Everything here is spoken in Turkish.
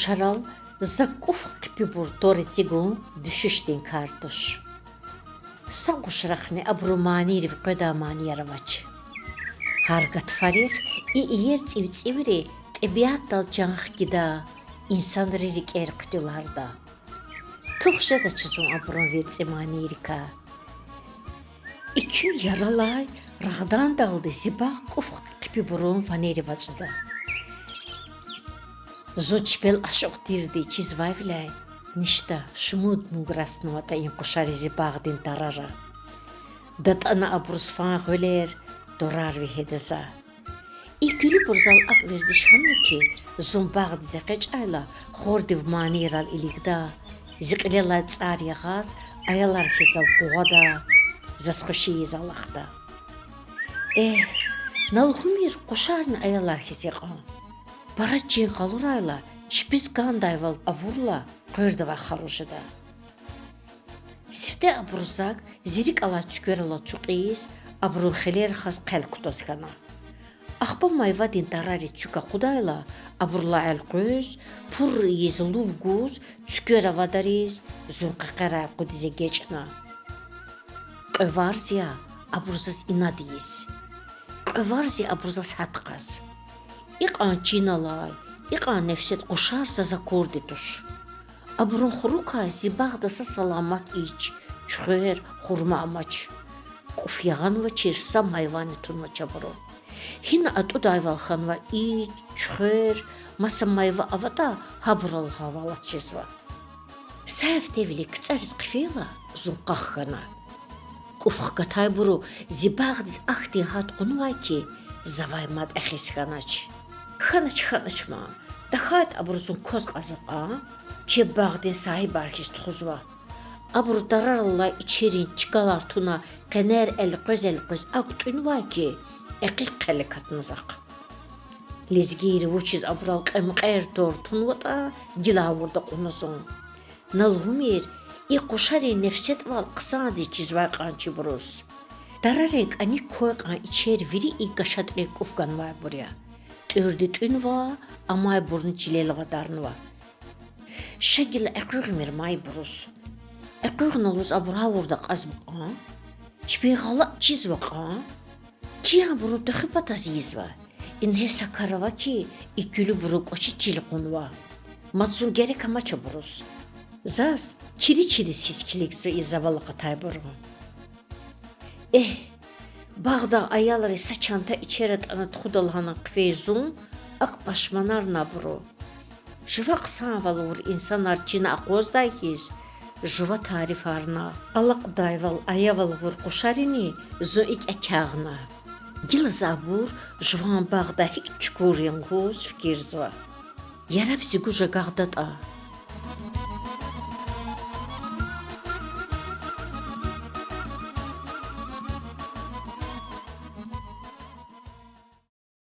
кушарал закуф кипибур торицигун düşüştin kartuş. San kuşrakni abrumani riv qedamani yaravaç. Hargat farih yer циври табиаттал жанх гида инсан ририк эрктуларда. Тухша да чизун абрун вирцимани рика. İki yaralay rağdan daldı zibaq qufq kipi burun faneri vacуда. Зочпел ашоқ дирди чизвайвлай, ништа шмуд муграсновата ин қушари зибағдин тарара. Датана абрусфан хөлер дорар вихедеза. İkülü burzal ak verdiş hamle ki zumbağd zeqeç ayla xordiv maniral iligda ziqlelay tsar yağaz ayalar kizav quğada zasxoşi izalaqda. Nalxumir quşarın ayalar kiziqan. Baracin qalurayla çpiz qandayval avurla qördıva xarujada. Sifte abruzak zirik ala tükörala çuqiz abru xeler xas qalkutoskana. Ахпа майва дин тарари цюка қудайла, абурла алқөз, пур ез лувгуз, цюкера вадариз, зунқақара қудизе гечна. Қөварзия абурзас инадиз. Қөварзия абурзас хатқас. Иқан чиналай, иқан нефсет қушарса закорди туш. Абурун хурука зибағдаса саламат ич, чухер хурма амач. Куфияғанва черса майвани тунма чабуру. Хин ату дайвалханва и чхер масамайва авата хабрал хавалат чизва. Сафтевлик царис қфела зунқаххана. Куфхка тайбуру зибагдис ахти хат қунвайки заваймад ахисханач. Ханач ма. Дахайт абурзун коз қазақа че багдин сахиб архис тхузва. Абур дараралла içerin çıkalar tuna qener el qoz aqtunvayki Eqil qali katnızaq. Lizgiri vuchiz abral qemqer tortun vata gilavurda qunason. Nalhumir I qoshari nefset val qsadi chizvay qanchi burus. Dararek ani koyqan içer viri I qashatri qufgan vay burya. Türdit ünva amay burnu çilelva darnva. Şagil aqıgmir may burus. Aqıgnaluz abravurda qazbqa. Çpiğala çizvaqa. Чия буру тохипата зизва. Инhe sakarava ki ikülü buru koçi çilqunva. Matsun gerek amaça burus. Zaz kiri çili siskilikse izavalı qatay buru. Bağda ayaları saçanta içeret anat xudalhana qfezun ak başmanar naburu. Juva qsanvalur insanlar cina aqozdaykiz. Juva tarif arna. Alaq dayval ayaval vur quşarini zo ik akağna. Gil zabur jvan bağda hiç çukurin hus fikirza. Yarab ziguja gağdata.